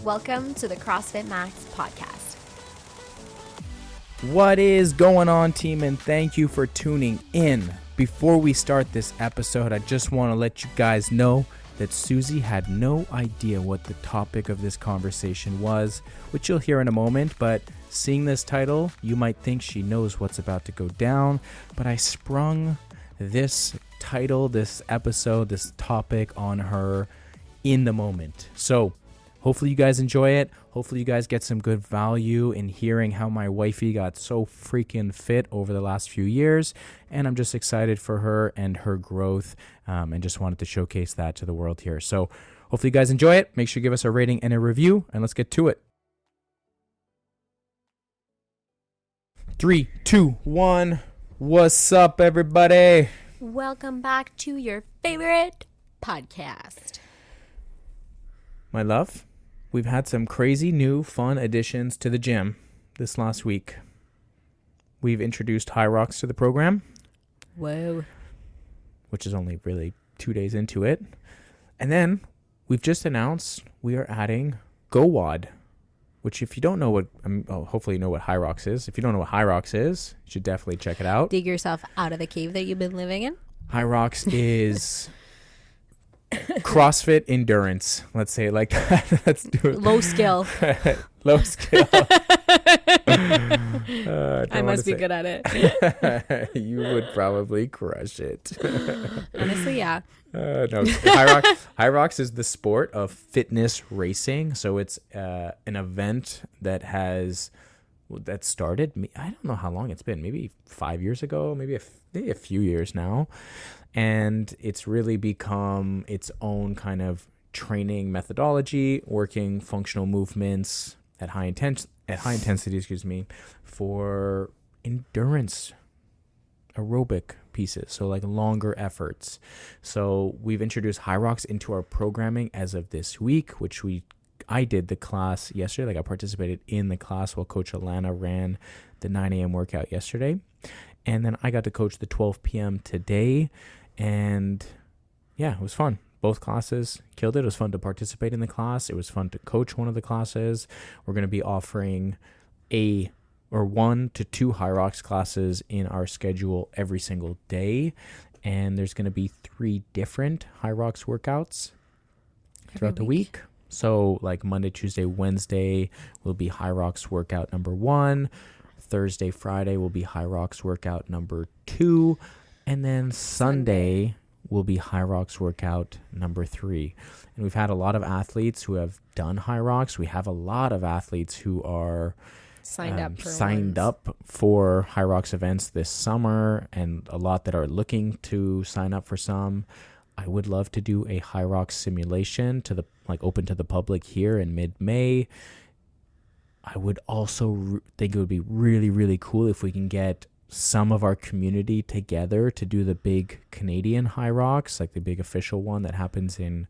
Welcome to the CrossFit Max podcast. What is going on, team, and thank you for tuning in. Before we start this episode, I just want to let you guys know that Susie had no idea what the topic of this conversation was, which you'll hear in a moment, but seeing this title, you might think she knows what's about to go down, but I sprung this title, this episode, this topic on her in the moment. So hopefully you guys enjoy it. Hopefully you guys get some good value in hearing how my wifey got so freaking fit over the last few years. And I'm just excited for her and her growth, and just wanted to showcase that to the world here. So hopefully you guys enjoy it. Make sure you give us a rating and a review, and let's get to it. 3, 2, 1. What's up, everybody? Welcome back to your favorite podcast. My love, we've had some crazy new fun additions to the gym this last week. We've introduced High Rocks to the program. Whoa. Which is only really 2 days into it. And then we've just announced we are adding GoWOD, which if you don't know what, hopefully you know what High Rocks is. If you don't know what High Rocks is, you should definitely check it out. Dig yourself out of the cave that you've been living in. High Rocks is CrossFit endurance. Let's say it like that. Let's do it. Low skill. Low skill. I must be good at it. You would probably crush it. Honestly, yeah. No, High Rocks is the sport of fitness racing. So it's an event that started. I don't know how long it's been. Maybe 5 years ago. Maybe a few years now. And it's really become its own kind of training methodology, working functional movements at high intensity, for endurance aerobic pieces, so like longer efforts. So we've introduced High Rocks into our programming as of this week, which I did the class yesterday. Like I participated in the class while Coach Alana ran the 9 a.m. workout yesterday. And then I got to coach the 12 p.m. today. And yeah, it was fun. Both classes killed it. It was fun to participate in the class. It was fun to coach one of the classes. We're going to be offering 1 to 2 High Rocks classes in our schedule every single day. And there's going to be 3 different High Rocks workouts throughout the week. So like Monday, Tuesday, Wednesday will be High Rocks workout number 1. Thursday, Friday will be High Rocks workout number 2. And then Sunday will be High Rocks workout number 3. And we've had a lot of athletes who have done High Rocks. We have a lot of athletes who are signed up for High Rocks events this summer, and a lot that are looking to sign up for some. I would love to do a High Rocks simulation open to the public here in mid-May. I would also think it would be really, really cool if we can get some of our community together to do the big Canadian High Rocks, like the big official one that happens in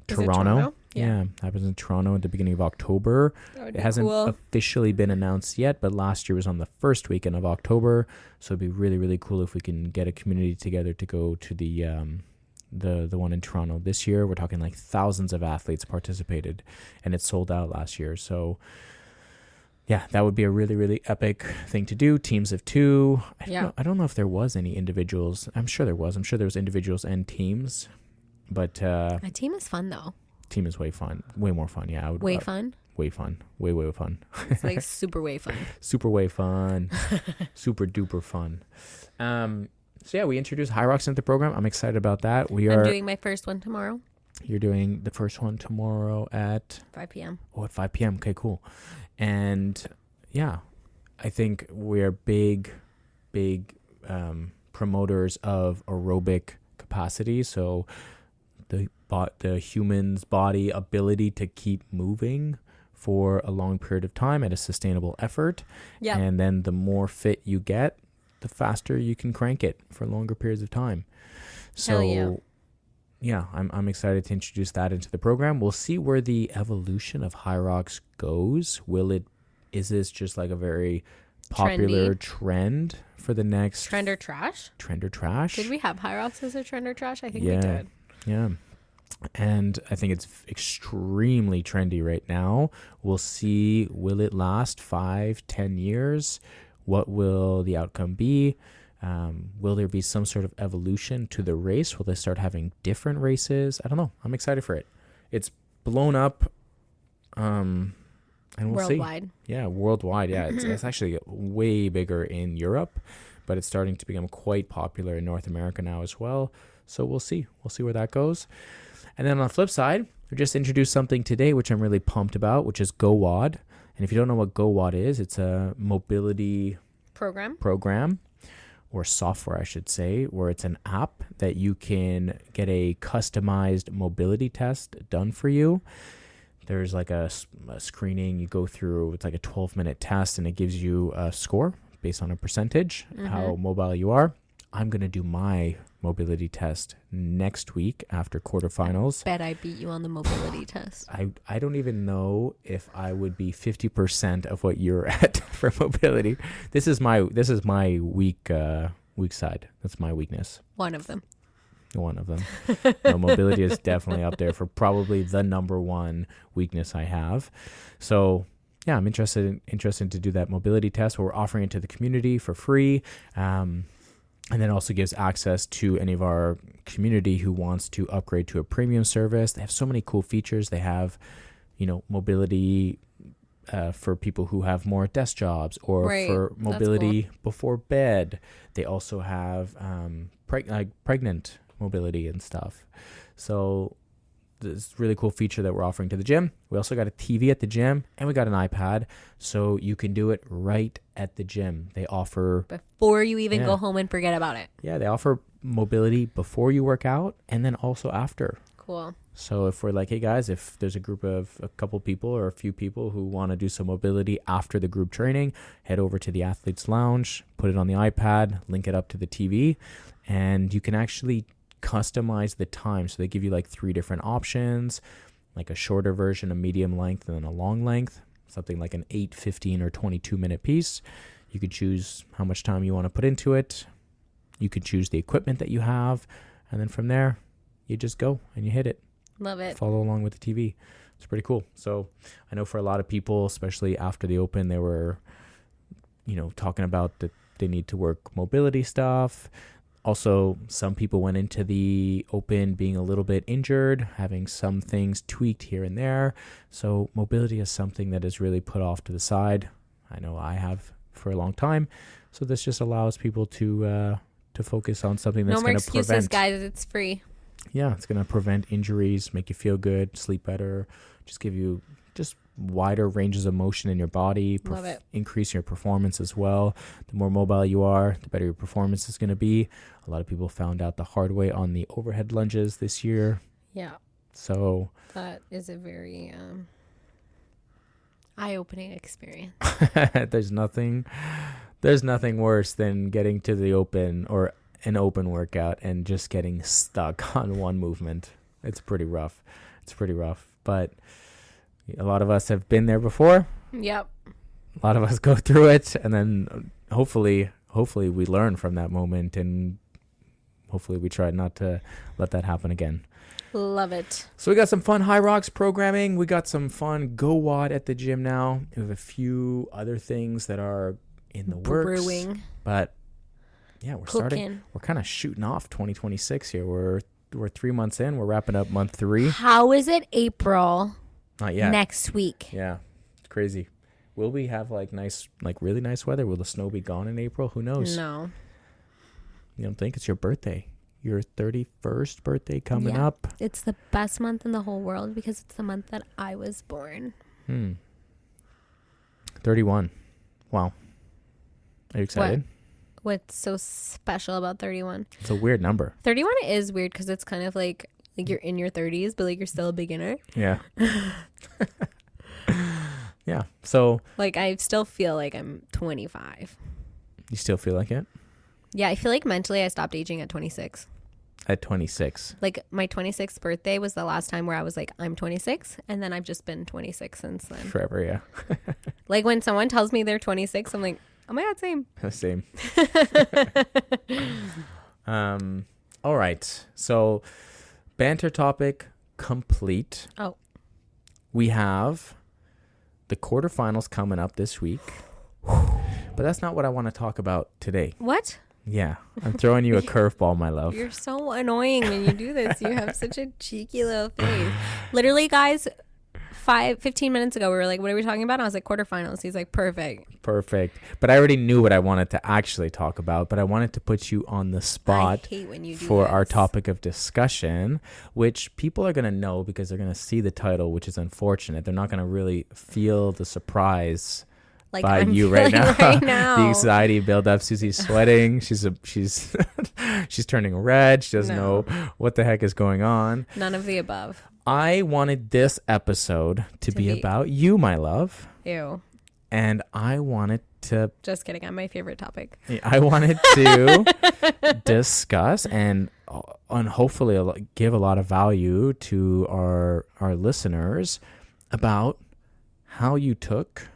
Toronto. Yeah, happens in Toronto at the beginning of October. It hasn't officially been announced yet, but last year was on the first weekend of October. So it'd be really, really cool if we can get a community together to go to the one in Toronto this year. We're talking like thousands of athletes participated, and it sold out last year. So yeah, that would be a really, really epic thing to do. Teams of 2. I don't know if there was any individuals. I'm sure there was. I'm sure there was individuals and teams. But a team is fun, though. Team is way fun. Way more fun, yeah. Way fun? Way fun. Way fun. It's like super way fun. Super way fun. Super duper fun. So yeah, we introduced High Rocks into the program. I'm excited about that. I'm doing my first one tomorrow. You're doing the first one tomorrow at 5 p.m. Oh, at 5 p.m. Okay, cool. And yeah, I think we're big promoters of aerobic capacity. So the human's body ability to keep moving for a long period of time at a sustainable effort. Yeah. And then the more fit you get, the faster you can crank it for longer periods of time. So yeah, I'm excited to introduce that into the program. We'll see where the evolution of High Rocks goes. Is this just like a very popular trend for the next... Trend or trash? Trend or trash. Did we have High Rocks as a trend or trash? I think we did. Yeah. And I think it's extremely trendy right now. We'll see, will it last 5-10 years? What will the outcome be? Will there be some sort of evolution to the race? Will they start having different races? I don't know. I'm excited for it. It's blown up, and we'll Worldwide. see. Yeah, worldwide. Yeah, it's actually way bigger in Europe, but it's starting to become quite popular in North America now as well. So we'll see. We'll see where that goes. And then on the flip side, we just introduced something today, which I'm really pumped about, which is GoWOD. And if you don't know what GoWOD is, it's a mobility program or software, I should say, where it's an app that you can get a customized mobility test done for you. There's like a screening you go through. It's like a 12-minute test, and it gives you a score based on a percentage, how mobile you are. I'm going to do my mobility test next week after quarterfinals. Bet I beat you on the mobility test. I don't even know if I would be 50% of what you're at for mobility. This is my weak side. That's my weakness. One of them. No, mobility is definitely up there for probably the number one weakness I have. So yeah, I'm interested to do that mobility test. We're offering it to the community for free. And then also gives access to any of our community who wants to upgrade to a premium service. They have so many cool features. They have, mobility for people who have more desk jobs, or for mobility before bed. They also have pregnant mobility and stuff. So this really cool feature that we're offering to the gym. We also got a TV at the gym, and we got an iPad, so you can do it right at the gym. They offer before you even go home and forget about it. Yeah, they offer mobility before you work out and then also after. Cool. So if we're like, hey guys, if there's a group of a couple people or a few people who want to do some mobility after the group training, head over to the athletes lounge, put it on the iPad, link it up to the TV, and you can actually customize the time. So they give you like 3 different options, like a shorter version, a medium length, and then a long length, something like an 8, 15, or 22-minute piece. You could choose how much time you want to put into it. You could choose the equipment that you have, and then from there, you just go and you hit it. Love it. Follow along with the TV. It's pretty cool. So I know for a lot of people, especially after the Open, they were, talking about that they need to work mobility stuff. Also, some people went into the Open being a little bit injured, having some things tweaked here and there. So mobility is something that is really put off to the side. I know I have for a long time. So this just allows people to focus on something that's going to prevent. No more excuses, guys. It's free. Yeah, it's going to prevent injuries, make you feel good, sleep better, just give you just wider ranges of motion in your body, Love it. Increase your performance as well. The more mobile you are, the better your performance is going to be. A lot of people found out the hard way on the overhead lunges this year. Yeah. So that is a very eye-opening experience. There's nothing worse than getting to the Open or an Open workout and just getting stuck on one movement. It's pretty rough. But a lot of us have been there before. Yep. A lot of us go through it, and then hopefully we learn from that moment, and hopefully we try not to let that happen again. Love it. So we got some fun High Rocks programming. We got some fun GoWOD at the gym now. We have a few other things that are in the works. Brewing. But yeah, we're starting. We're kind of shooting off 2026 here. We're 3 months in. We're wrapping up month 3. How is it April? Not yet. Next week. Yeah, it's crazy. Will we have really nice weather? Will the snow be gone in April? Who knows? No. You don't think? It's your birthday. Your 31st birthday coming up. It's the best month in the whole world because it's the month that I was born. 31. Wow. Are you excited? What's so special about 31? It's a weird number. 31 is weird because it's kind of like you're in your 30s, but you're still a beginner. Yeah. Yeah. So I still feel like I'm 25. You still feel like it? Yeah, I feel like mentally I stopped aging at 26. At 26. My 26th birthday was the last time where I was like, I'm 26. And then I've just been 26 since then. Forever, yeah. When someone tells me they're 26, I'm like, oh my God, same. Same. All right. So banter topic, complete. Oh. We have the quarterfinals coming up this week. But that's not what I want to talk about today. What? Yeah. I'm throwing you a curveball, my love. You're so annoying when you do this. You have such a cheeky little face. Literally, guys, 15 minutes ago, we were like, what are we talking about? And I was like, quarterfinals. He's like, perfect. But I already knew what I wanted to actually talk about, but I wanted to put you on the spot I hate when you do for this. our topic of discussion, which people are going to know because they're going to see the title, which is unfortunate. They're not going to really feel the surprise Like by I'm you right feeling now. right now. The anxiety build up. Susie's sweating. She's she's turning red. She doesn't know what the heck is going on. None of the above. I wanted this episode to be about you, my love. Ew. And I wanted to... Just kidding. I'm my favorite topic. I wanted to discuss and hopefully give a lot of value to our listeners about how you took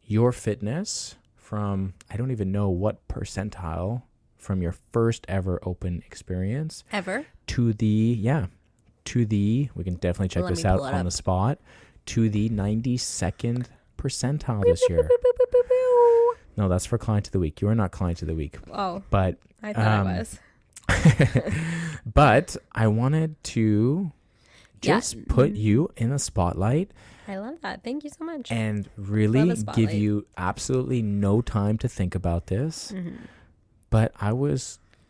your fitness from, I don't even know what percentile, from your first ever open experience. Ever? To the, we can definitely check this out on the spot, to the 92nd percentile this year. No, that's for client of the week. You are not client of the week. Oh, but I thought I was. But I wanted to just put you in the spotlight. I love that. Thank you so much. And really give you absolutely no time to think about this. Mm-hmm. But I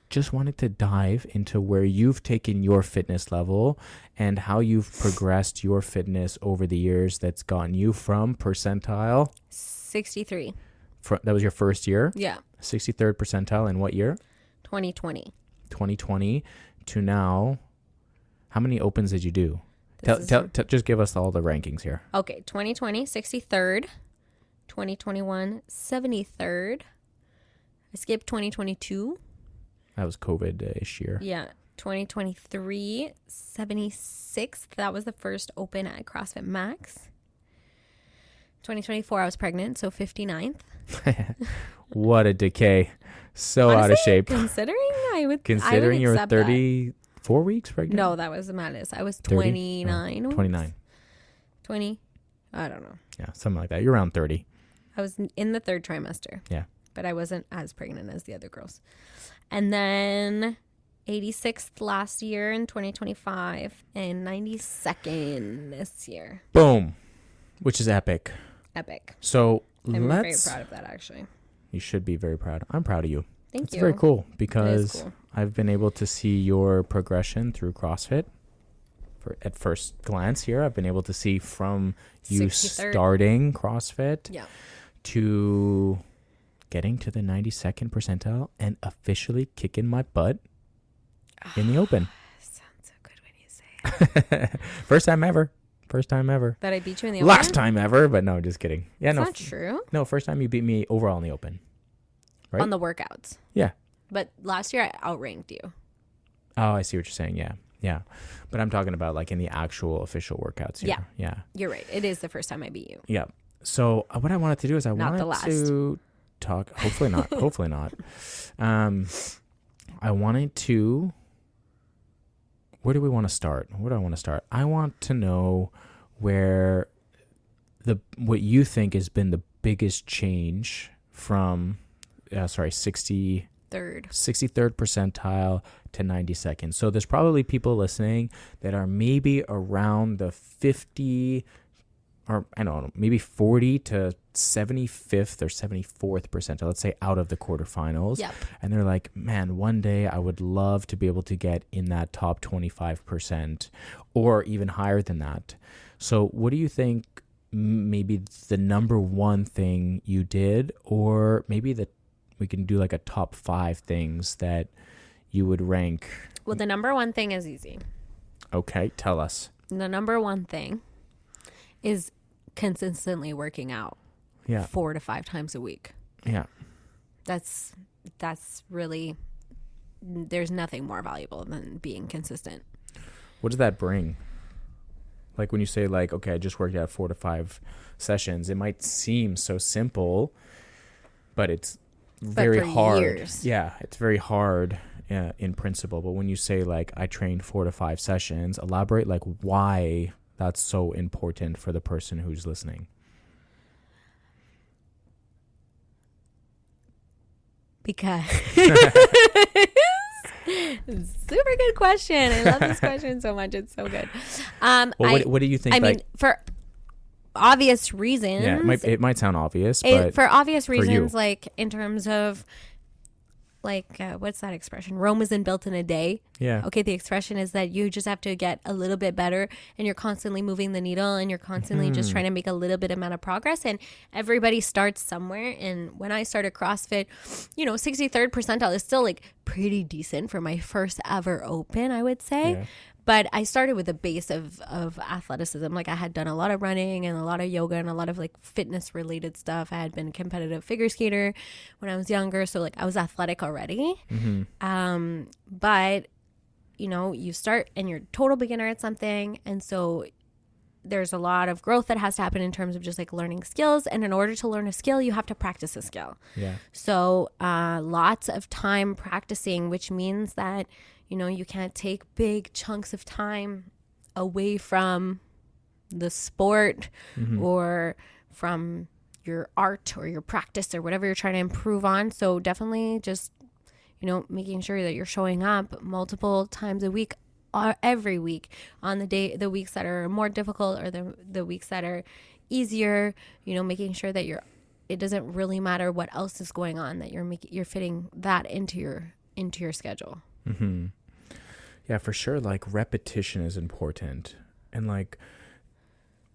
just wanted to dive into where you've taken your fitness level and how you've progressed your fitness over the years that's gotten you from percentile 63. That was your first year? Yeah. 63rd percentile in what year? 2020. 2020 to now. How many opens did you do? Just give us all the rankings here. Okay. 2020, 63rd. 2021, 73rd. I skipped 2022. That was COVID-ish year. Yeah. 2023, 76th. That was the first open at CrossFit Max. 2024, I was pregnant, so 59th. What a decay. So honestly, out of shape. Considering you were 34 weeks pregnant? No, that was the madness. I was 29. 29. 20. I don't know. Yeah, something like that. You're around 30. I was in the third trimester. Yeah. But I wasn't as pregnant as the other girls. And then 86th last year in 2025 and 92nd this year. Boom. Which is epic. Epic. So I'm very proud of that, actually. You should be very proud. I'm proud of you. Thank you. It's very cool because I've been able to see your progression through CrossFit. At first glance here, I've been able to see from you 63rd. Starting CrossFit to getting to the 92nd percentile and officially kicking my butt in the open. Sounds so good when you say it. First time ever. That I beat you in the open? Last time ever, but no, just kidding. Yeah, That's not true. No, first time you beat me overall in the open. Right? On the workouts. Yeah. But last year I outranked you. Oh, I see what you're saying. Yeah. Yeah. But I'm talking about like in the actual official workouts here. Yeah. Yeah. You're right. It is the first time I beat you. Yeah. So what I wanted to do is I wanted to talk, hopefully not, hopefully not. I wanted to, where do we want to start? Where do I want to start? I want to know where what you think has been the biggest change from, 63rd percentile to 92nd. So there's probably people listening that are maybe around the 50 or I don't know, maybe 40 to 75th or 74th percentile, let's say out of the quarterfinals. Yep. And they're like, man, one day I would love to be able to get in that top 25% or even higher than that. So what do you think maybe the number one thing you did, or maybe we can do like a top 5 things that you would rank? Well, the number one thing is easy. Okay, tell us. The number one thing is consistently working out 4 to 5 times a week. Yeah. That's really, there's nothing more valuable than being consistent. What does that bring? Like when you say like, okay, I just worked out 4 to 5 sessions, it might seem so simple, but it's very for hard. years. Yeah, it's very hard in principle. But when you say like I trained 4 to 5 sessions, elaborate like why that's so important for the person who's listening. Because super good question. I love this question so much. It's so good. Well, what do you think? I mean, for obvious reasons. Yeah, it might sound obvious, but for obvious for you. reasons, like in terms of like what's that expression? Rome isn't built in a day. Yeah. Okay, the expression is that you just have to get a little bit better, and you're constantly moving the needle, and you're constantly just trying to make a little bit amount of progress. And everybody starts somewhere. And when I started CrossFit, 63rd percentile is still like pretty decent for my first ever open, I would say. Yeah. But I started with a base of athleticism. Like I had done a lot of running and a lot of yoga and a lot of like fitness related stuff. I had been a competitive figure skater when I was younger. So like I was athletic already. But you start and you're a total beginner at something. And so there's a lot of growth that has to happen in terms of just like learning skills. And in order to learn a skill, you have to practice a skill. Yeah. So lots of time practicing, which means that you can't take big chunks of time away from the sport or from your art or your practice or whatever you're trying to improve on. So definitely just, making sure that you're showing up multiple times a week or every week on the weeks that are more difficult or the weeks that are easier, making sure that it doesn't really matter what else is going on, that you're fitting that into your schedule. Mm-hmm. Yeah, for sure. Like repetition is important. And like,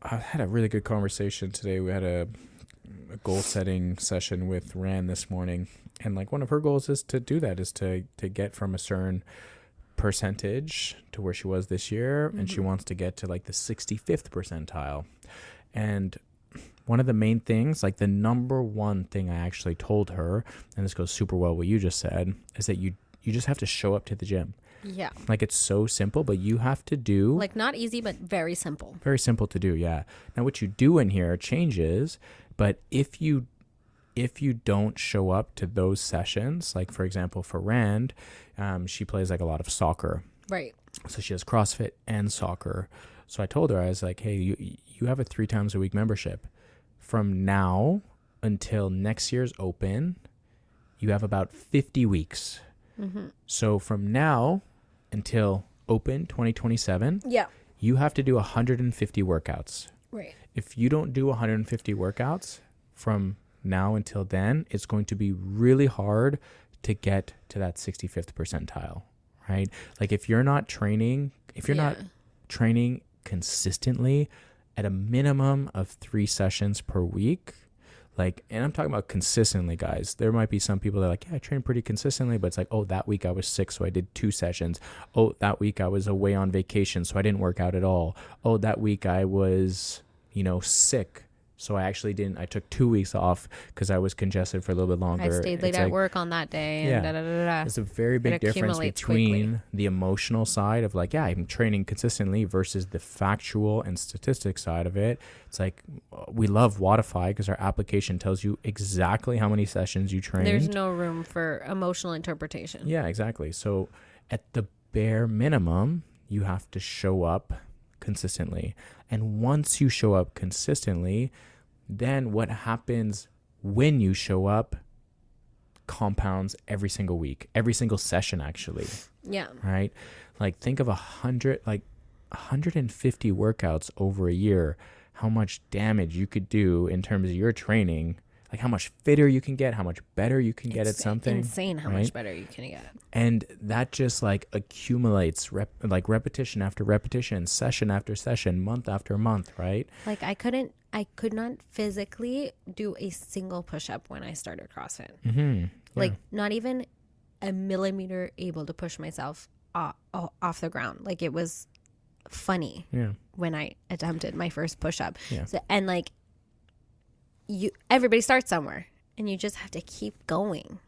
I had a really good conversation today. We had a goal setting session with Ran this morning. And like one of her goals is to do that, is to get from a certain percentage to where she was this year. And she wants to get to like the 65th percentile. And one of the main things, like the number one thing I actually told her, and this goes super well what you just said, is that you just have to show up to the gym. Yeah. Like it's so simple, but you have to do. Like not easy, but very simple. Very simple to do, yeah. Now what you do in here changes, but if you don't show up to those sessions, like for example for Rand, she plays like a lot of soccer. Right. So she has CrossFit and soccer. So I told her, I was like, hey, you have a 3 times a week membership. From now until next year's Open, you have about 50 weeks. So from now until Open 2027, you have to do 150 workouts. Right. If you don't do 150 workouts from now until then, it's going to be really hard to get to that 65th percentile, right? Like if you're not training consistently at a minimum of 3 sessions per week, like, and I'm talking about consistently, guys. There might be some people that are like, yeah, I train pretty consistently, but it's like, oh, that week I was sick, so I did 2 sessions. Oh, that week I was away on vacation, so I didn't work out at all. Oh, that week I was, sick, so I took 2 weeks off because I was congested for a little bit longer. I stayed late at work on that day. And There's a very big difference between the emotional side of like, yeah, I'm training consistently versus the factual and statistic side of it. It's like, we love Wodify because our application tells you exactly how many sessions you trained. There's no room for emotional interpretation. Yeah, exactly. So at the bare minimum, you have to show up consistently. And once you show up consistently, then what happens when you show up compounds every single week, every single session, actually. Yeah. Right? Like think of 150 workouts over a year, how much damage you could do in terms of your training, like how much fitter you can get, how much better you can get at something. Insane how much better you can get. And that just like accumulates repetition after repetition, session after session, month after month, right? Like I could not physically do a single push-up when I started CrossFit. Like not even a millimeter able to push myself off the ground. Like it was funny when I attempted my first push-up. So, and like everybody starts somewhere and you just have to keep going.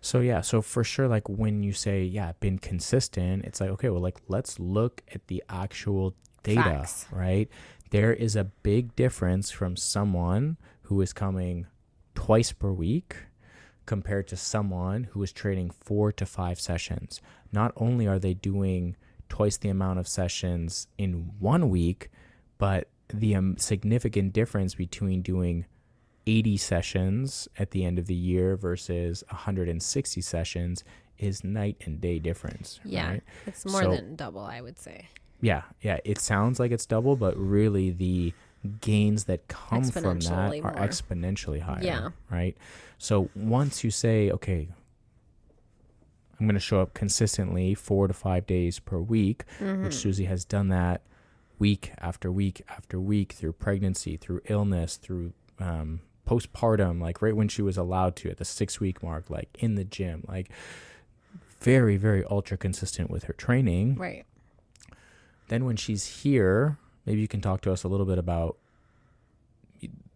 So for sure, like when you say, been consistent, it's like, okay, well, like let's look at the actual data. Facts. Right? There is a big difference from someone who is coming twice per week compared to someone who is training 4 to 5 sessions. Not only are they doing twice the amount of sessions in 1 week, but the significant difference between doing 80 sessions at the end of the year versus 160 sessions is night and day difference. Yeah, right? It's more than double, I would say. Yeah. It sounds like it's double, but really the gains that come from that are exponentially higher. Yeah. Right? So once you say, okay, I'm going to show up consistently 4 to 5 days per week, which Susie has done that week after week after week through pregnancy, through illness, through postpartum, like right when she was allowed to at the 6-week mark, like in the gym, like very, very ultra consistent with her training. Right. Then when she's here, maybe you can talk to us a little bit about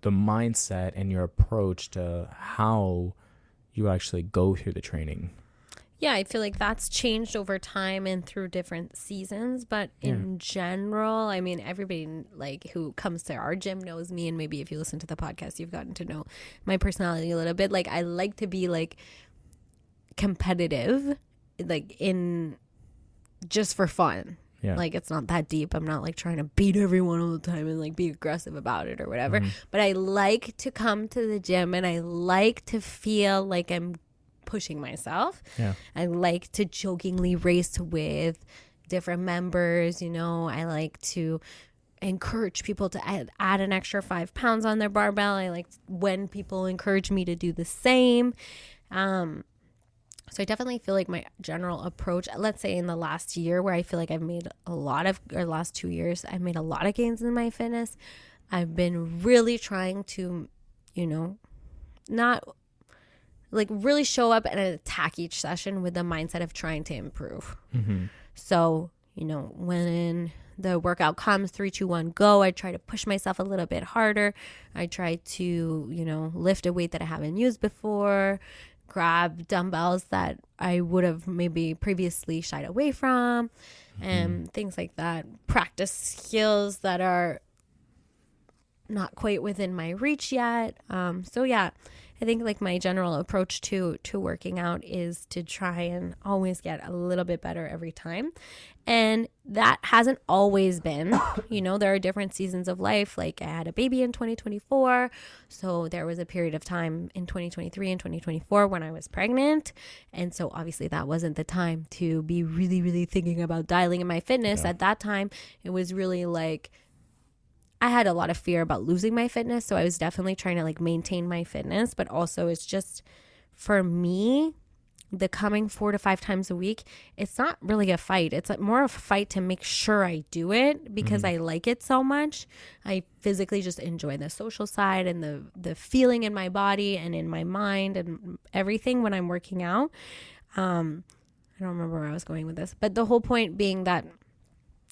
the mindset and your approach to how you actually go through the training. Yeah, I feel like that's changed over time and through different seasons. But in general, I mean, everybody like who comes to our gym knows me. And maybe if you listen to the podcast, you've gotten to know my personality a little bit. Like, I like to be like competitive, like in just for fun. Yeah. Like, it's not that deep. I'm not like trying to beat everyone all the time and like be aggressive about it or whatever. But I like to come to the gym and I like to feel like I'm pushing myself. Yeah. I like to jokingly race with different members. You know, I like to encourage people to add an extra 5 pounds on their barbell. I like when people encourage me to do the same. So I definitely feel like my general approach, let's say in the last year where I feel like I've made a lot of, or last 2 years, I've made a lot of gains in my fitness. I've been really trying to, you know, not like really show up and attack each session with the mindset of trying to improve. So, you know, when the workout comes, 3, 2, 1, go, I try to push myself a little bit harder. I try to, you know, lift a weight that I haven't used before, grab dumbbells that I would have maybe previously shied away from, and things like that. Practice skills that are not quite within my reach yet. So yeah, I think like my general approach to working out is to try and always get a little bit better every time. And that hasn't always been, you know, there are different seasons of life. Like I had a baby in 2024. So there was a period of time in 2023 and 2024 when I was pregnant. And so obviously that wasn't the time to be really, really thinking about dialing in my fitness. At that time, it was really like, I had a lot of fear about losing my fitness. So I was definitely trying to like maintain my fitness, but also it's just for me, the coming 4 to 5 times a week, it's not really a fight. It's like more of a fight to make sure I do it because I like it so much. I physically just enjoy the social side and the feeling in my body and in my mind and everything when I'm working out. I don't remember where I was going with this, but the whole point being that,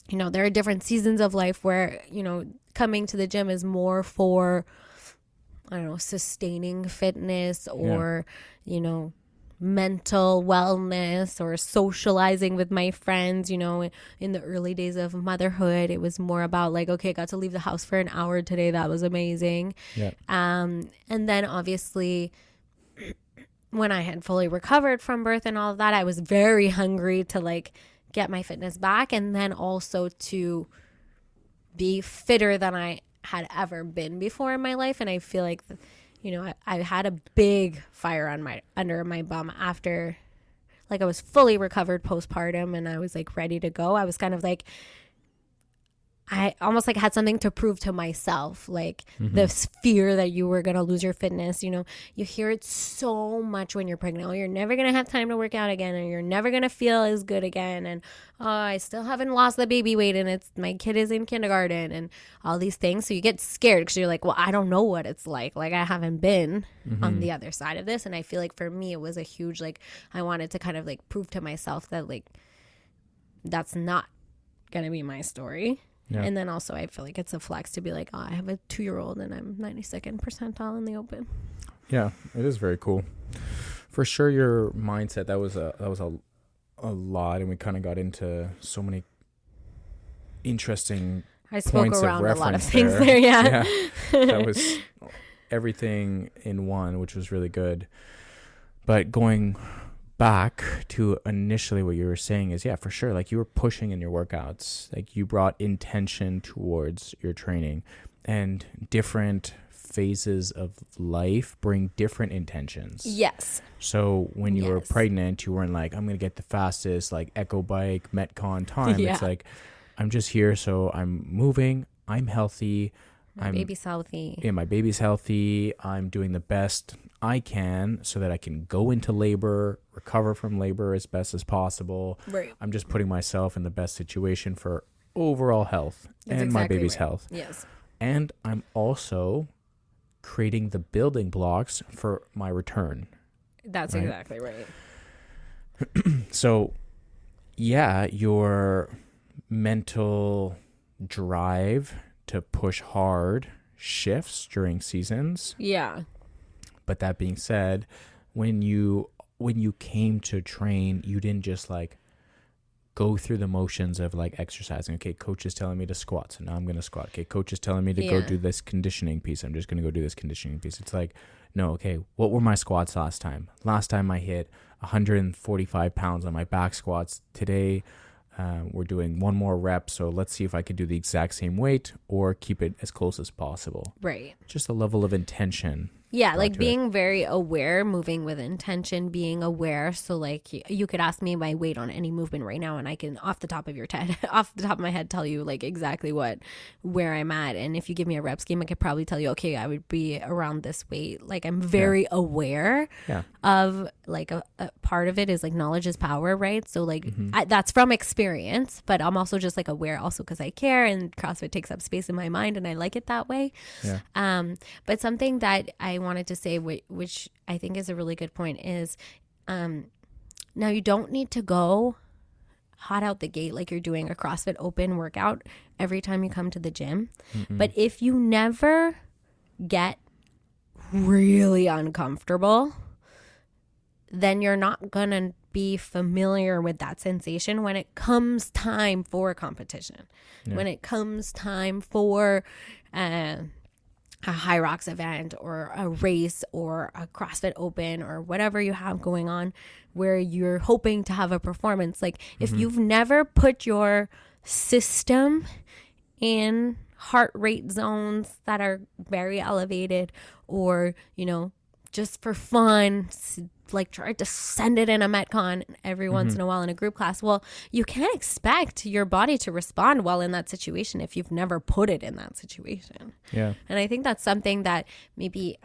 you know, there are different seasons of life where, you know, coming to the gym is more for, I don't know, sustaining fitness or, you know, mental wellness or socializing with my friends. You know, in the early days of motherhood, it was more about like, okay, I got to leave the house for an hour today. That was amazing. Yeah. And then obviously when I had fully recovered from birth and all of that, I was very hungry to like get my fitness back and then also to be fitter than I had ever been before in my life. And I feel like, you know, I had a big fire on under my bum after, like, I was fully recovered postpartum and I was like ready to go. I was kind of like, I almost like had something to prove to myself, like this fear that you were going to lose your fitness. You know, you hear it so much when you're pregnant. Oh, you're never going to have time to work out again, and you're never going to feel as good again. And oh, I still haven't lost the baby weight, and my kid is in kindergarten, and all these things. So you get scared because you're like, well, I don't know what it's like. Like, I haven't been on the other side of this. And I feel like for me, it was a huge, like, I wanted to kind of like prove to myself that like, that's not going to be my story. Yeah. And then also I feel like it's a flex to be like, oh, I have a 2-year-old and I'm 92nd percentile in the open. Yeah, it is very cool. For sure, your mindset, that was a lot, and we kind of got into so many interesting points of reference. A lot of things there. Yeah. That was everything in one, which was really good. But going back to initially what you were saying is, yeah, for sure. Like you were pushing in your workouts, like you brought intention towards your training, and different phases of life bring different intentions. Yes. So when you were pregnant, you weren't like, I'm going to get the fastest like Echo Bike Metcon time. It's like, I'm just here. So I'm moving. I'm healthy. My baby's healthy. Yeah, my baby's healthy. I'm doing the best I can so that I can go into labor, recover from labor as best as possible. Right. I'm just putting myself in the best situation for overall health and my baby's health. Yes. And I'm also creating the building blocks for my return. That's right? Exactly right. So, yeah, your mental drive to push hard shifts during seasons. Yeah. But that being said, when you came to train, you didn't just like go through the motions of like exercising. Okay, coach is telling me to squat, so now I'm going to squat. Okay, coach is telling me to go do this conditioning piece. I'm just going to go do this conditioning piece. It's like, no, okay, what were my squats last time? Last time I hit 145 pounds on my back squats. Today, we're doing one more rep, so let's see if I could do the exact same weight or keep it as close as possible. Right. Just a level of intention. Yeah, like being very aware, moving with intention, being aware. So like you could ask me my weight on any movement right now, and I can off the top of my head tell you like exactly where I'm at. And if you give me a rep scheme, I could probably tell you, okay, I would be around this weight. Like I'm very aware of like a part of it is like knowledge is power, right? So like that's from experience, but I'm also just like aware also because I care, and CrossFit takes up space in my mind, and I like it that way. Yeah. But something that I wanted to say, which I think is a really good point, is now you don't need to go hot out the gate like you're doing a CrossFit Open workout every time you come to the gym. But if you never get really uncomfortable, then you're not gonna be familiar with that sensation when it comes time for competition. When it comes time for a High Rocks event or a race or a CrossFit Open or whatever you have going on where you're hoping to have a performance. Like if you've never put your system in heart rate zones that are very elevated, or, you know, just for fun, like try to send it in a Metcon every once in a while in a group class. Well, you can't expect your body to respond well in that situation if you've never put it in that situation. Yeah. And I think that's something that maybe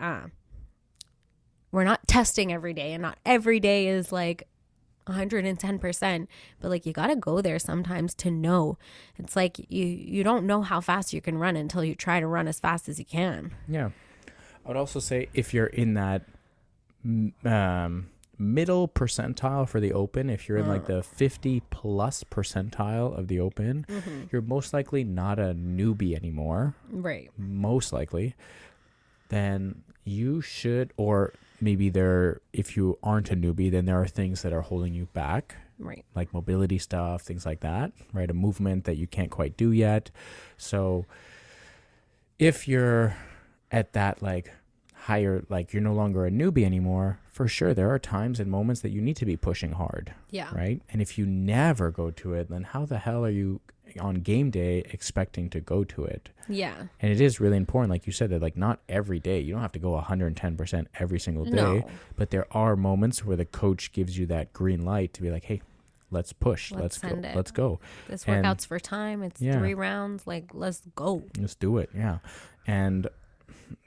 we're not testing every day, and not every day is like 110%, but like you got to go there sometimes to know. It's like you don't know how fast you can run until you try to run as fast as you can. Yeah. I would also say if you're in that middle percentile for the Open, if you're in like the 50 plus percentile of the Open, you're most likely not a newbie anymore. Right. Most likely. Then you should, or maybe if you aren't a newbie, then there are things that are holding you back. Right. Like mobility stuff, things like that, right? A movement that you can't quite do yet. So if you're at that like higher, like you're no longer a newbie anymore, for sure there are times and moments that you need to be pushing hard. Yeah. Right. And if you never go to it, then how the hell are you on game day expecting to go to it? Yeah. And it is really important, like you said, that like not every day, you don't have to go 110% every single day, but there are moments where the coach gives you that green light to be like, hey, let's push. Let's go. This workout's for time. It's 3 rounds. Like, let's go. Let's do it. Yeah. And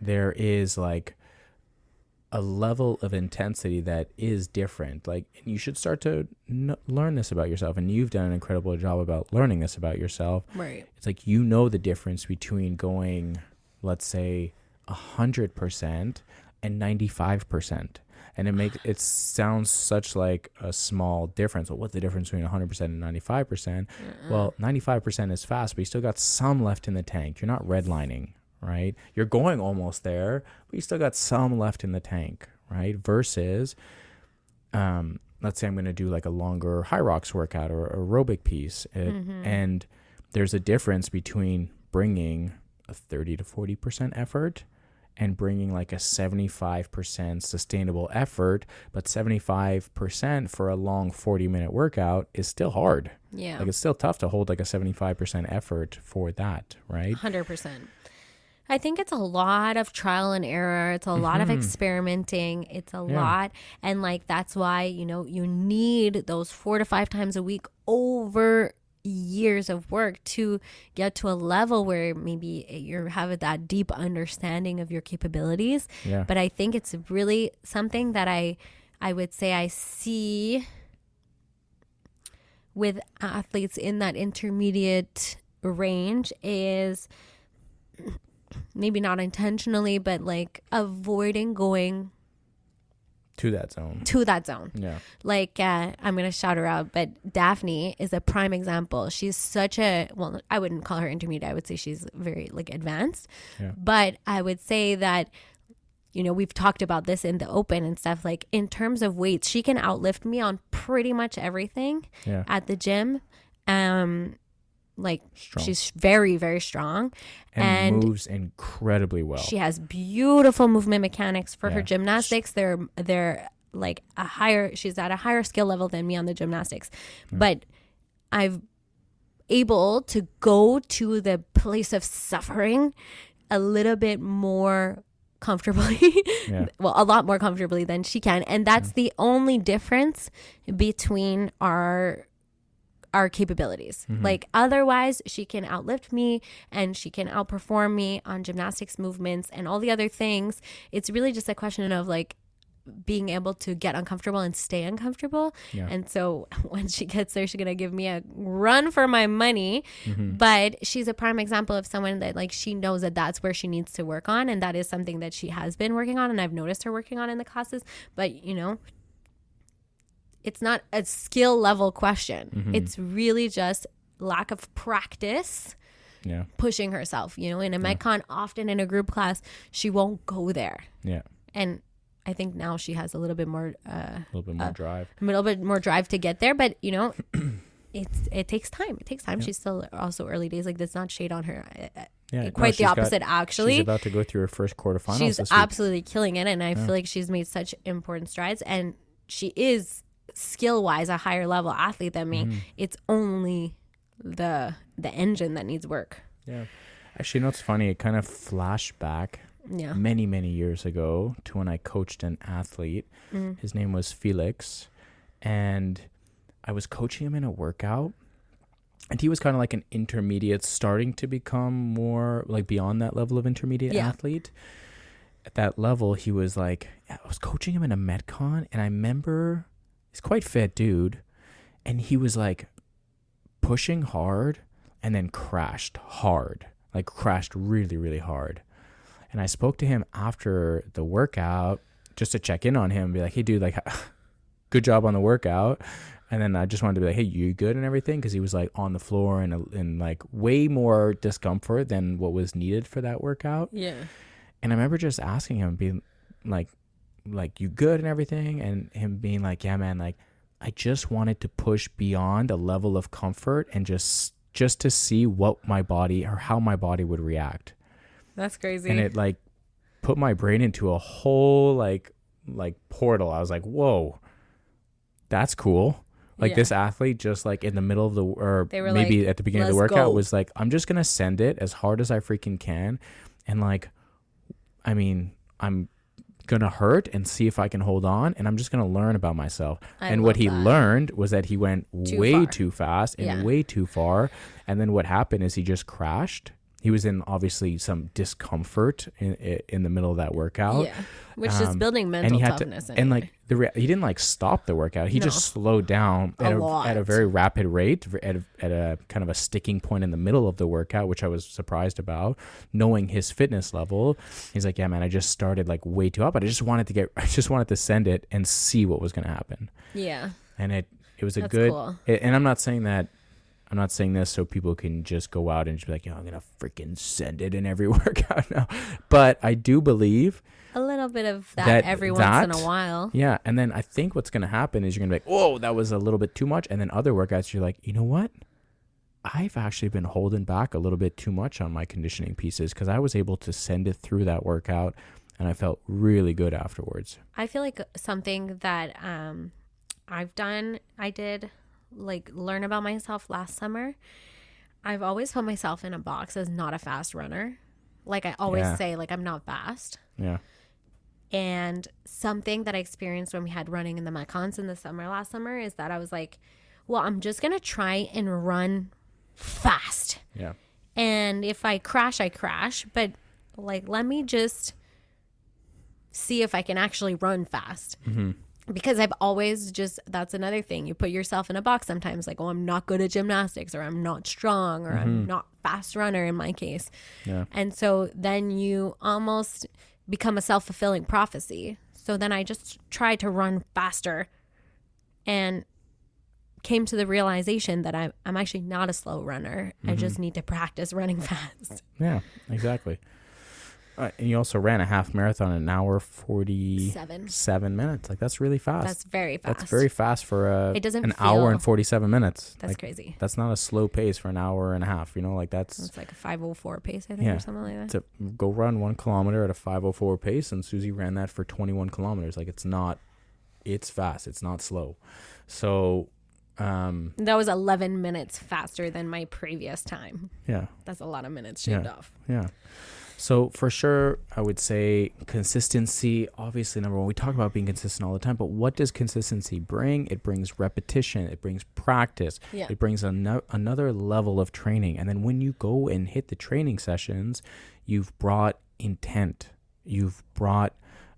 there is like a level of intensity that is different. Like, and you should start to learn this about yourself. And you've done an incredible job about learning this about yourself. Right. It's like, you know, the difference between going, let's say 100% and 95%. And it sounds such like a small difference. Well, what's the difference between 100% and 95%? Well, 95% is fast, but you still got some left in the tank. You're not redlining, right? You're going almost there, but you still got some left in the tank, right? Versus, let's say I'm going to do like a longer High Rocks workout or aerobic piece. And there's a difference between bringing a 30 to 40% effort and bringing like a 75% sustainable effort, but 75% for a long 40-minute workout is still hard. Yeah. Like it's still tough to hold like a 75% effort for that, right? 100%. I think it's a lot of trial and error. It's a lot of experimenting. It's a lot. And like, that's why, you know, you need those 4 to 5 times a week over years of work to get to a level where maybe you have that deep understanding of your capabilities. Yeah. But I think it's really something that I would say I see with athletes in that intermediate range is maybe not intentionally, but like avoiding going to that zone. Yeah. Like, I'm going to shout her out, but Daphne is a prime example. She's such a, well, I wouldn't call her intermediate. I would say she's very like advanced, but I would say that, you know, we've talked about this in the open and stuff, like in terms of weights, she can outlift me on pretty much everything at the gym. Like strong. She's very, very strong and moves incredibly well. She has beautiful movement mechanics for her gymnastics. They're like she's at a higher skill level than me on the gymnastics. But I've able to go to the place of suffering a little bit more comfortably. Well, a lot more comfortably than she can. And that's the only difference between our capabilities. Like otherwise she can outlift me and she can outperform me on gymnastics movements and all the other things. It's really just a question of like being able to get uncomfortable and stay uncomfortable. And so when she gets there, she's gonna give me a run for my money. But she's a prime example of someone that like she knows that that's where she needs to work on, and that is something that she has been working on and I've noticed her working on in the classes. But you know, it's not a skill level question. It's really just lack of practice, pushing herself. You know, in a Metcon, often in a group class, she won't go there. And I think now she has a little bit more drive to get there. But you know, it takes time. It takes time. She's still also early days. Like, that's not shade on her. Quite the opposite, actually. She's about to go through her first quarterfinals. She's absolutely killing it, and I feel like she's made such important strides. And she is skill-wise a higher level athlete than me. It's only the engine that needs work. Actually, you know what's funny? It kind of flashed back many years ago to when I coached an athlete. His name was Felix, and I was coaching him in a workout, and he was kind of like an intermediate, starting to become more like beyond that level of intermediate athlete. At that level, he was like, I was coaching him in a Metcon, and I remember he's quite fit dude, and he was like pushing hard and then crashed really, really hard. And I spoke to him after the workout just to check in on him and be like, hey dude, like good job on the workout. And then I just wanted to be like, hey, you good and everything? Because he was like on the floor and like way more discomfort than what was needed for that workout. And I remember just asking him, being like you good and everything, and him being like, yeah man, like I just wanted to push beyond a level of comfort and just to see what my body or how my body would react. That's crazy. And it like put my brain into a whole like portal. I was like, whoa, that's cool. Like this athlete just like in the middle of the, or maybe like, at the beginning of the workout was like, I'm just gonna send it as hard as I freaking can, and like, I mean, I'm gonna hurt and see if I can hold on, and I'm just gonna learn about myself. And what he learned was that he went way too fast and way too far, and then what happened is he just crashed. He was in obviously some discomfort in the middle of that workout, which is building mental toughness. And like he didn't like stop the workout. He just slowed down at a very rapid rate, at a kind of a sticking point in the middle of the workout, which I was surprised about, knowing his fitness level. He's like, yeah, man, I just started like way too up, but I just wanted to send it and see what was going to happen. And it was That's good. Cool. And I'm not saying this so people can just go out and just be like, I'm going to freaking send it in every workout now. But I do believe a little bit of that every once in a while. Yeah. And then I think what's going to happen is you're going to be like, whoa, that was a little bit too much. And then other workouts, you're like, you know what? I've actually been holding back a little bit too much on my conditioning pieces because I was able to send it through that workout and I felt really good afterwards. I feel like something that I did like learn about myself last summer. I've always put myself in a box as not a fast runner. Like I always say, like I'm not fast. Yeah. And something that I experienced when we had running in the Metcons in the summer last summer is that I was like, well, I'm just going to try and run fast. Yeah. And if I crash, I crash. But like, let me just see if I can actually run fast. Mm-hmm. Because I've always just, that's another thing. You put yourself in a box sometimes, like, oh, I'm not good at gymnastics, or I'm not strong, or I'm not fast runner in my case. Yeah. And so then you almost become a self-fulfilling prophecy. So then I just tried to run faster and came to the realization that I'm actually not a slow runner. I just need to practice running fast. Yeah, exactly. And you also ran a half marathon in an hour 47 minutes. Like that's really fast. That's very fast. That's very fast for it doesn't an feel, hour and 47 minutes. That's like, crazy. That's not a slow pace for an hour and a half. You know, like It's like a 5:04 pace, I think, or something like that. To go run 1 kilometer at a 5:04 pace, and Susie ran that for 21 kilometers. Like it's fast. It's not slow. So that was 11 minutes faster than my previous time. Yeah. That's a lot of minutes shaved off. Yeah. So for sure, I would say consistency, obviously, number one, we talk about being consistent all the time, but what does consistency bring? It brings repetition. It brings practice. Yeah. It brings another level of training. And then when you go and hit the training sessions, you've brought intent. You've brought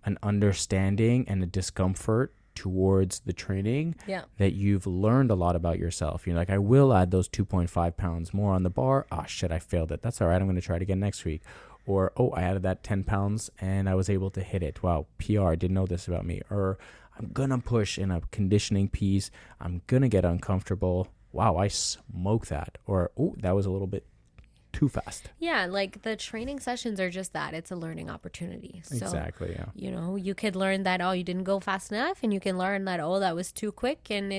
an understanding and a discomfort towards the training that you've learned a lot about yourself. You're like, I will add those 2.5 pounds more on the bar. Oh, shit, I failed it. That's all right. I'm going to try it again next week. Or, oh, I added that 10 pounds and I was able to hit it. Wow, PR, didn't know this about me. Or I'm going to push in a conditioning piece. I'm going to get uncomfortable. Wow, I smoked that. Or, oh, that was a little bit too fast. Yeah, like the training sessions are just that. It's a learning opportunity. So, exactly, yeah. You know, you could learn that, oh, you didn't go fast enough. And you can learn that, oh, that was too quick. And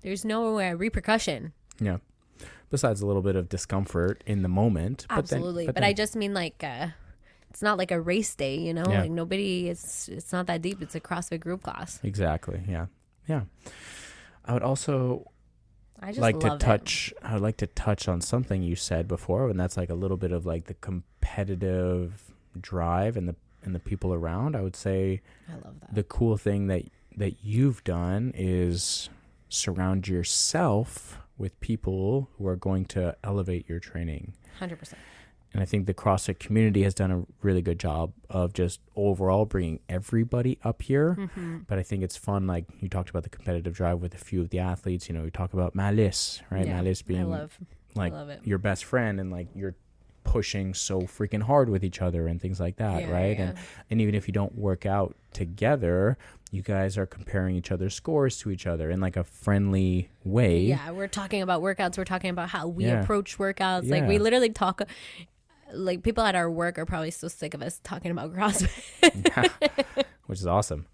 there's no repercussion. Yeah. Besides a little bit of discomfort in the moment. Absolutely. But I just mean like, it's not like a race day, you know, like nobody, it's not that deep. It's a CrossFit group class. Exactly. Yeah. Yeah. I would also I would like to touch on something you said before, and that's like a little bit of like the competitive drive and the people around. I would say I love that. The cool thing that you've done is surround yourself with people who are going to elevate your training. 100%. And I think the CrossFit community has done a really good job of just overall bringing everybody up here. Mm-hmm. But I think it's fun. Like you talked about the competitive drive with a few of the athletes, you know, we talk about Malice, right? Yeah, Malice being I love it. Your best friend, and like you're pushing so freaking hard with each other and things like that. Right. Yeah. And even if you don't work out together, you guys are comparing each other's scores to each other in like a friendly way. Yeah. We're talking about workouts. We're talking about how we approach workouts. Yeah. Like we literally talk, like people at our work are probably so sick of us talking about CrossFit. Which is awesome.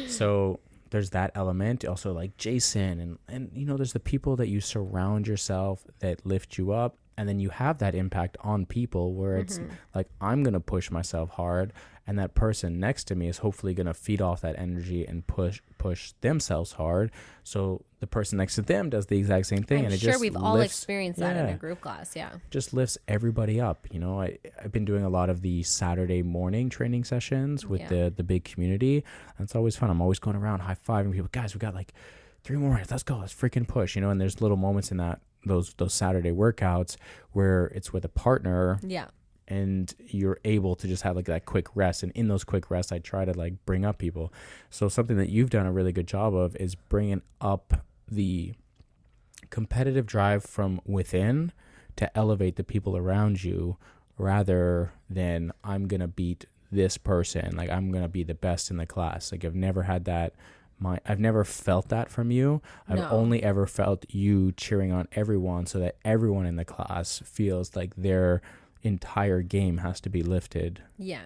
So there's that element. Also like Jason and you know, there's the people that you surround yourself that lift you up. And then you have that impact on people where it's like, I'm going to push myself hard. And that person next to me is hopefully going to feed off that energy and push themselves hard. So the person next to them does the exact same thing. I'm and sure we've all experienced that in a group class. Yeah. Just lifts everybody up. You know, I've been doing a lot of the Saturday morning training sessions with the big community. And it's always fun. I'm always going around high-fiving people. Guys, we got like 3 more minutes. Let's go. Let's freaking push. You know, and there's little moments in that those Saturday workouts where it's with a partner. Yeah. And you're able to just have like that quick rest. And in those quick rests, I try to like bring up people. So something that you've done a really good job of is bringing up the competitive drive from within to elevate the people around you rather than I'm going to beat this person. Like I'm going to be the best in the class. Like I've never had that. I've never felt that from you. I've only ever felt you cheering on everyone so that everyone in the class feels like their entire game has to be lifted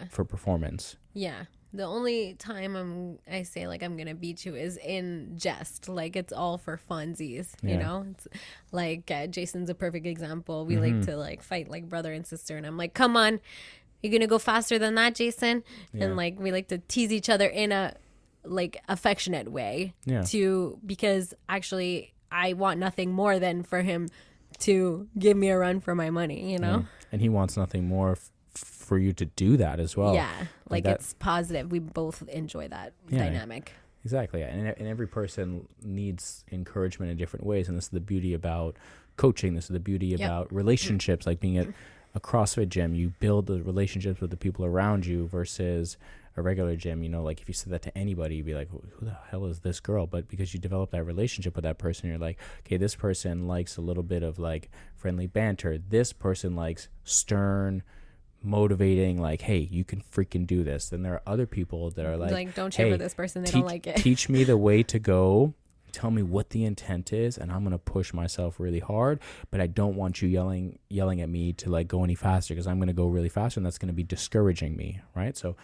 for performance. Yeah. The only time I say like I'm gonna beat you is in jest. Like it's all for funsies, you know. It's like Jason's a perfect example. We like to like fight like brother and sister, and I'm like, come on, you're gonna go faster than that, Jason. And like we like to tease each other in a like affectionate way, because actually I want nothing more than for him to give me a run for my money, you know. And he wants nothing more for you to do that as well. Like it's positive. We both enjoy that dynamic. Exactly. And every person needs encouragement in different ways, and this is the beauty about coaching. This is the beauty about relationships. Like being at a CrossFit gym, you build the relationships with the people around you versus a regular gym. You know, like if you said that to anybody, you'd be like, who the hell is this girl? But because you develop that relationship with that person, you're like, okay, this person likes a little bit of like friendly banter. This person likes stern, motivating, like, hey, you can freaking do this. Then there are other people that are like don't cheer for this person, they don't like it. Teach me the way to go, tell me what the intent is, and I'm gonna push myself really hard, but I don't want you yelling at me to like go any faster, because I'm gonna go really fast and that's gonna be discouraging me, right? So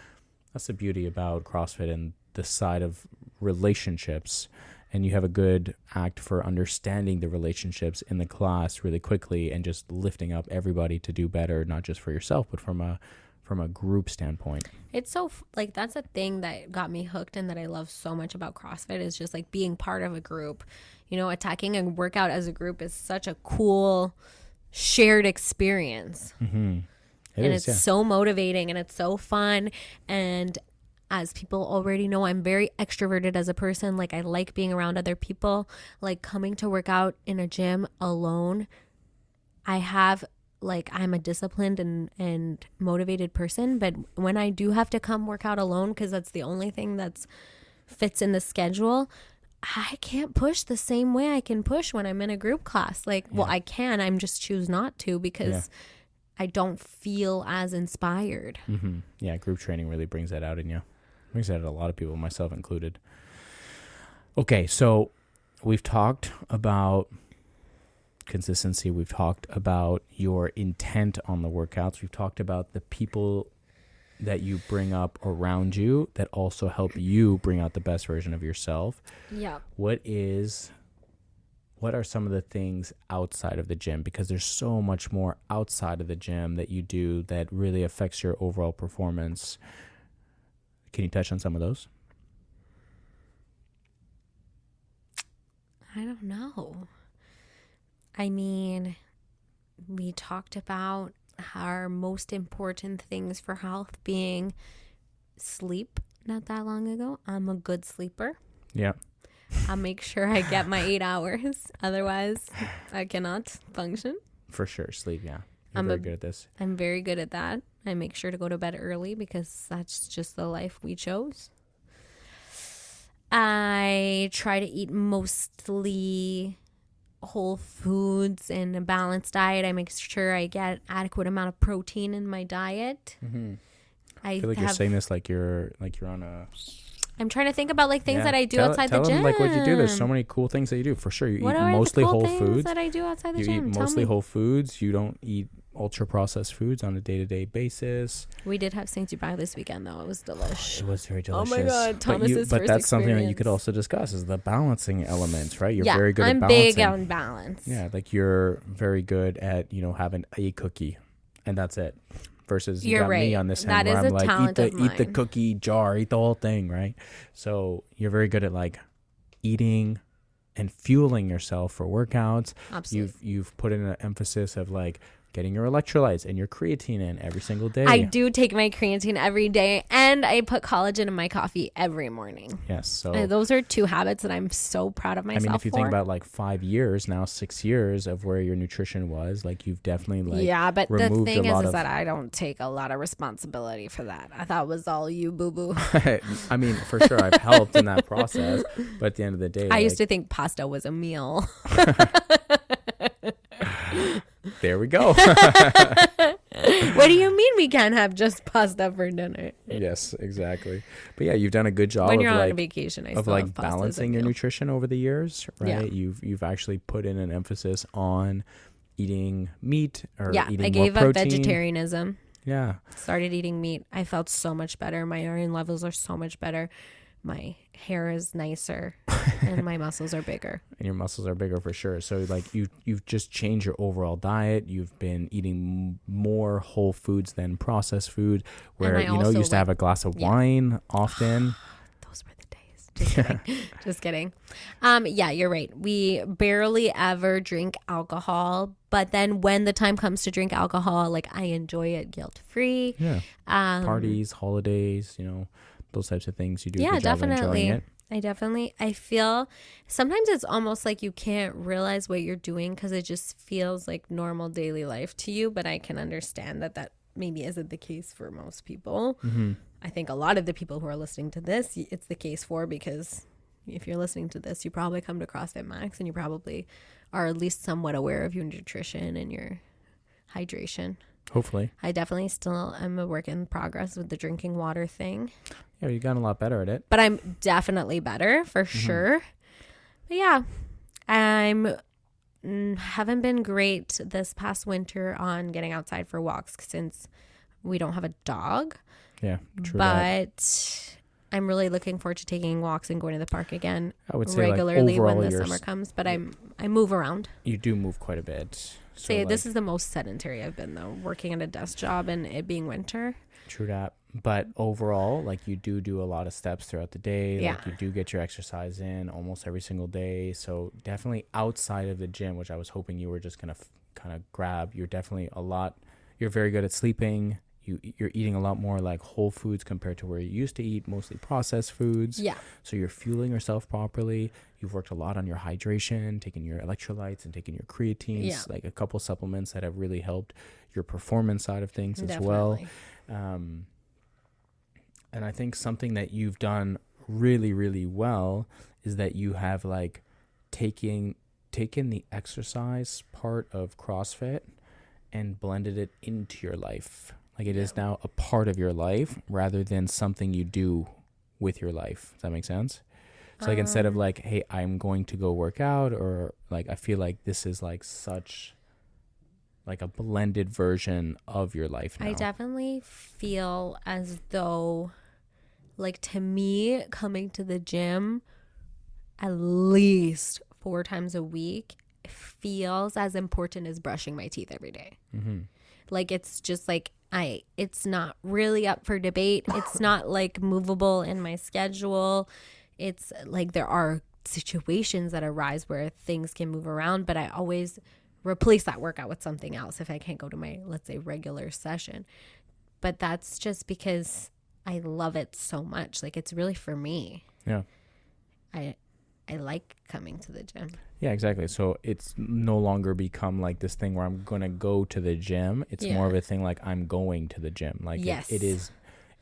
that's the beauty about CrossFit and the side of relationships. And you have a good act for understanding the relationships in the class really quickly and just lifting up everybody to do better, not just for yourself, but from a group standpoint. It's so like that's a thing that got me hooked and that I love so much about CrossFit is just like being part of a group. You know, attacking a workout as a group is such a cool shared experience. It's so motivating and it's so fun. And as people already know, I'm very extroverted as a person. Like I like being around other people. Like coming to work out in a gym alone, I'm a disciplined and motivated person. But when I do have to come work out alone, because that's the only thing that's fits in the schedule, I can't push the same way I can push when I'm in a group class. Like, well, I can. I'm just choose not to because I don't feel as inspired. Yeah, group training really brings that out in you. Brings that out in a lot of people, myself included. Okay, so we've talked about consistency. We've talked about your intent on the workouts. We've talked about the people that you bring up around you that also help you bring out the best version of yourself. Yeah. What are some of the things outside of the gym? Because there's so much more outside of the gym that you do that really affects your overall performance. Can you touch on some of those? I don't know. I mean, we talked about our most important things for health being sleep not that long ago. I'm a good sleeper. Yeah. I'll make sure I get my 8 hours. Otherwise, I cannot function. For sure. Sleep, yeah. You're very good at this. I'm very good at that. I make sure to go to bed early because that's just the life we chose. I try to eat mostly whole foods and a balanced diet. I make sure I get adequate amount of protein in my diet. I feel like you're saying this like you're on a... I'm trying to think about like things that I do outside the gym. Tell them like what you do. There's so many cool things that you do. For sure, you eat mostly whole foods. That I do outside the gym. You eat mostly whole foods. You don't eat ultra processed foods on a day-to-day basis. We did have Saint Hubert this weekend though. It was delicious. It was very delicious. Oh my god, Thomas's but that's something that you could also discuss is the balancing elements, right? You're very good at balancing. I'm big on balance. Yeah, like you're very good at, having a cookie and that's it. Versus you got me on this end where I'm like, eat the cookie jar, eat the whole thing, right? So you're very good at like eating and fueling yourself for workouts. Absolutely. You've put in an emphasis of like getting your electrolytes and your creatine in every single day. I do take my creatine every day, and I put collagen in my coffee every morning. Yes. So those are two habits that I'm so proud of myself for. If you think about like 5 years now, 6 years of where your nutrition was, like you've definitely like but the thing is that I don't take a lot of responsibility for that. I thought it was all you, boo-boo. For sure I've helped in that process, but at the end of the day, I used to think pasta was a meal. There we go. What do you mean we can't have just pasta for dinner? Yes, exactly. But yeah, you've done a good job when you're on vacation. of like balancing your nutrition over the years, right? Yeah. You've actually put in an emphasis on eating meat or eating more protein. I gave up vegetarianism. Yeah. Started eating meat. I felt so much better. My iron levels are so much better. My hair is nicer and my muscles are bigger. And your muscles are bigger for sure. So like you've just changed your overall diet. You've been eating more whole foods than processed food, where you know you used to have a glass of wine often. Those were the days. Just kidding. Just kidding. Yeah, you're right. We barely ever drink alcohol, but then when the time comes to drink alcohol, like I enjoy it guilt free. Yeah. Parties, holidays, you know, those types of things. You do a good job definitely. enjoying it. I feel sometimes it's almost like you can't realize what you're doing because it just feels like normal daily life to you. But I can understand that maybe isn't the case for most people. Mm-hmm. I think a lot of the people who are listening to this, it's the case for, because if you're listening to this, you probably come to CrossFit Max and you probably are at least somewhat aware of your nutrition and your hydration. Hopefully. I definitely still am a work in progress with the drinking water thing. Yeah, you've gotten a lot better at it. But I'm definitely better for sure. But yeah, haven't been great this past winter on getting outside for walks since we don't have a dog. Yeah, true. But I'm really looking forward to taking walks and going to the park again. I would say regularly like when the summer comes. But I move around. You do move quite a bit. So this is the most sedentary I've been though, working at a desk job and it being winter. True that. But overall, like you do a lot of steps throughout the day. Yeah. Like you do get your exercise in almost every single day. So definitely outside of the gym, which I was hoping you were just going to kind of grab, you're very good at sleeping. You're eating a lot more like whole foods compared to where you used to eat, mostly processed foods. Yeah. So you're fueling yourself properly. You've worked a lot on your hydration, taking your electrolytes and taking your creatines, like a couple supplements that have really helped your performance side of things as well. And I think something that you've done really, really well is that you have like taken the exercise part of CrossFit and blended it into your life. Like it is now a part of your life rather than something you do with your life. Does that make sense? So like instead of like, hey, I'm going to go work out, or like I feel like this is like such like a blended version of your life now. I definitely feel as though, like, to me, coming to the gym at least 4 times a week feels as important as brushing my teeth every day. Mm-hmm. Like, it's just like it's not really up for debate. It's not like movable in my schedule. It's like there are situations that arise where things can move around, but I always replace that workout with something else if I can't go to my, let's say, regular session. But that's just because I love it so much. Like, it's really for me. Yeah. I like coming to the gym. Yeah, exactly. So it's no longer become like this thing where I'm going to go to the gym. It's more of a thing like I'm going to the gym. Like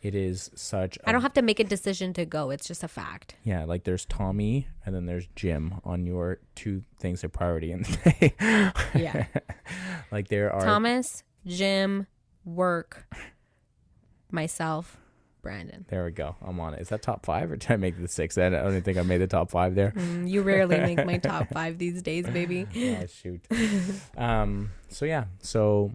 it is such I don't have to make a decision to go. It's just a fact. Yeah, like there's Tommy and then there's Jim on your 2 things of priority in the day. Yeah. Like there are Thomas, Jim, work, myself, Brandon. There we go. I'm on it. Is that top 5 or did I make the 6? I don't even think I made the top 5 there. You rarely make my top 5 these days, baby. Oh, shoot. So yeah. So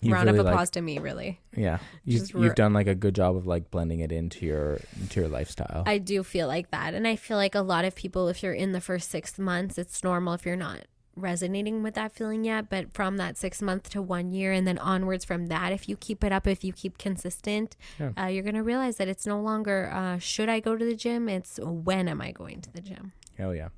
round of applause to me, really. Yeah. You've done like a good job of like blending it into your lifestyle. I do feel like that. And I feel like a lot of people, if you're in the first 6 months, it's normal if you're not resonating with that feeling yet, but from that 6 month to 1 year and then onwards from that, if you keep it up, if you keep consistent, you're going to realize that it's no longer should I go to the gym, it's when am I going to the gym. Hell yeah.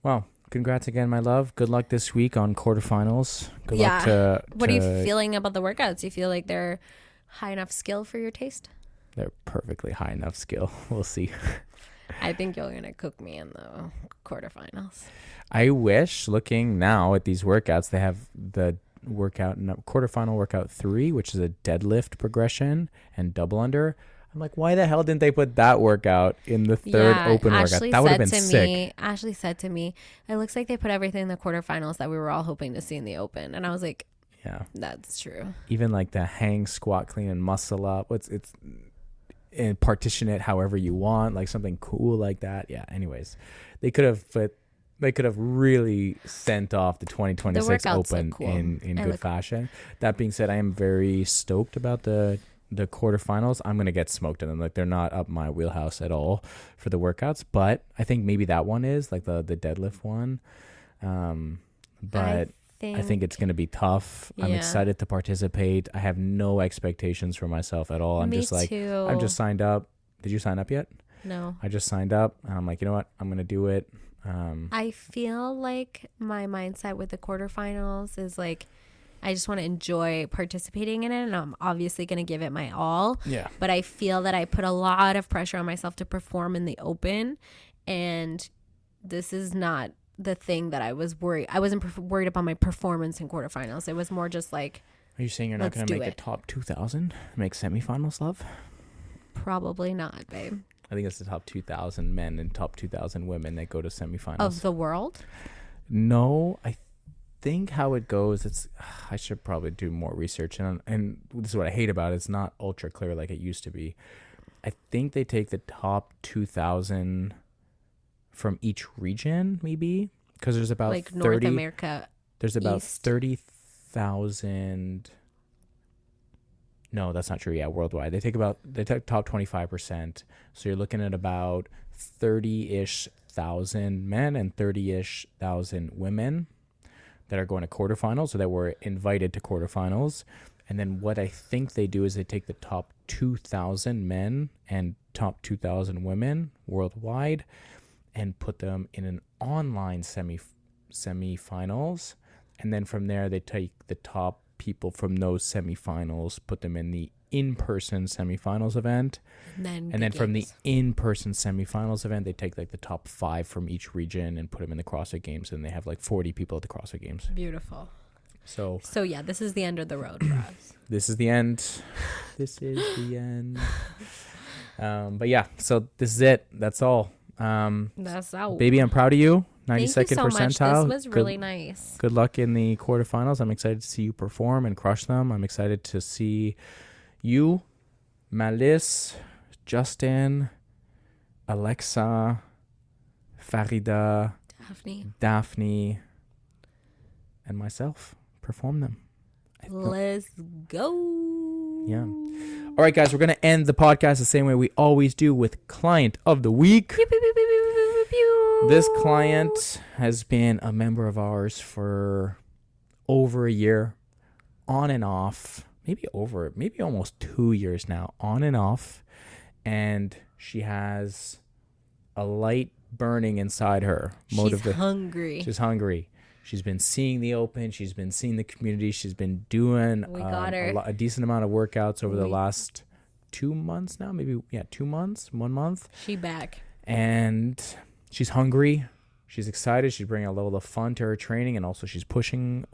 Well, congrats again, my love. Good luck this week on quarterfinals. Good luck to what are you feeling about the workouts? Do you feel like they're high enough skill for your taste? They're perfectly high enough skill. We'll see. I think you're going to cook me in the quarterfinals. I wish, looking now at these workouts, they have the quarterfinal workout 3, which is a deadlift progression and double under. I'm like, why the hell didn't they put that workout in the third open workout? That would have been sick. Ashley said to me, it looks like they put everything in the quarterfinals that we were all hoping to see in the open. And I was like, yeah, that's true. Even like the hang, squat, clean, and muscle up. And partition it however you want, like something cool like that. Yeah. Anyways, they could have put they could have really sent off the 2026 Open cool. in good fashion. That being said, I am very stoked about the quarterfinals. I'm gonna get smoked in them. Like, they're not up my wheelhouse at all for the workouts, but I think maybe that one is like the deadlift one. But I think it's gonna be tough. I'm excited to participate. I have no expectations for myself at all. I'm just signed up. Did you sign up yet? No. I just signed up, and I'm like, you know what? I'm gonna do it. I feel like my mindset with the quarterfinals is like, I just want to enjoy participating in it, and I'm obviously going to give it my all. Yeah. But I feel that I put a lot of pressure on myself to perform in the Open, and this is not the thing that I was worried. I wasn't worried about my performance in quarterfinals. It was more just like, are you saying you're not going to make the top 2,000? Make semifinals, love? Probably not, babe. I think it's the top 2,000 men and top 2,000 women that go to semifinals. Of the world? No, I think how it goes, I should probably do more research. And this is what I hate about it. It's not ultra clear like it used to be. I think they take the top 2,000 from each region, maybe, because there's about like 30, North America. There's about East. 30,000. No, that's not true. Yeah, worldwide they take top 25%. So you're looking at about 30-ish thousand men and 30-ish thousand women that are going to quarterfinals, so that were invited to quarterfinals. And then what I think they do is they take the top 2,000 men and top 2,000 women worldwide and put them in an online semifinals. And then from there, they take the top people from those semifinals, put them in the in-person semifinals event. And then from the in-person semifinals event, they take like the top 5 from each region and put them in the CrossFit Games. And they have like 40 people at the CrossFit Games. Beautiful. So yeah, this is the end of the road for us. This is the end. This is the end. But yeah, so this is it. That's all. That's out. Baby, I'm proud of you. 92nd Thank you so percentile. Much. This was really nice. Good luck in the quarterfinals. I'm excited to see you perform and crush them. I'm excited to see you, Malice, Justin, Alexa, Farida, Daphne, and myself perform them. Let's go. Yeah. All right, guys, we're going to end the podcast the same way we always do, with Client of the Week. Pew, pew, pew, pew, pew, pew, pew. This client has been a member of ours for over a year, on and off, maybe almost 2 years now, on and off. And she has a light burning inside her. She's hungry. She's hungry. She's been seeing the Open. She's been seeing the community. She's been doing a decent amount of workouts over the last 2 months now. Maybe, 2 months, 1 month. She back. And she's hungry. She's excited. She's bringing a level of fun to her training. And also she's pushing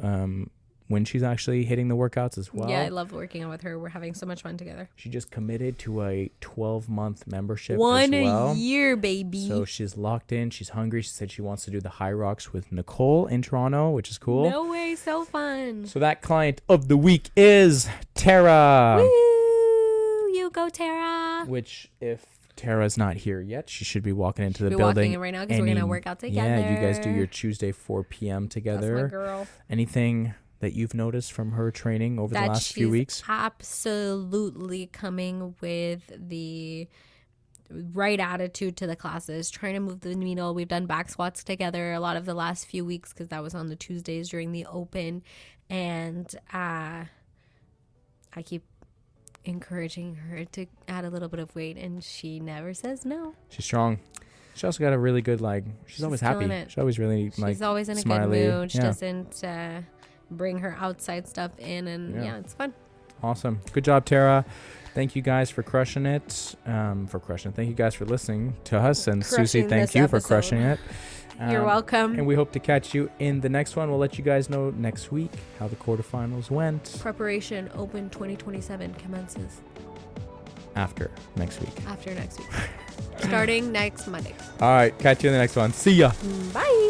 when she's actually hitting the workouts as well. Yeah, I love working out with her. We're having so much fun together. She just committed to a 12-month membership as a well. year, baby. So she's locked in. She's hungry. She said she wants to do the High Rocks with Nicole in Toronto, which is cool. No way, so fun. So that client of the week is Tarrah. Woo! You go, Tarrah. Which, if Tarrah's not here yet, she should be walking into the building. Walking in right now because we're going to work out together. Yeah, you guys do your Tuesday 4 p.m. together. That's my girl. Anything that you've noticed from her training over the last few weeks? Absolutely coming with the right attitude to the classes, trying to move the needle. We've done back squats together a lot of the last few weeks because that was on the Tuesdays during the Open. And I keep encouraging her to add a little bit of weight, and she never says no. She's strong. She also got a really good, she's always happy. She's always really, she's always in smiley. A good mood. She doesn't bring her outside stuff in, and it's fun. Awesome. Good job, Tarrah. Thank you guys for crushing it. Thank you guys for listening to us. And Susie, thank you for crushing it. You're welcome. And we hope to catch you in the next one. We'll let you guys know next week how the quarterfinals went. Preparation Open 2027 commences. After next week. Starting next Monday. All right. Catch you in the next one. See ya. Bye.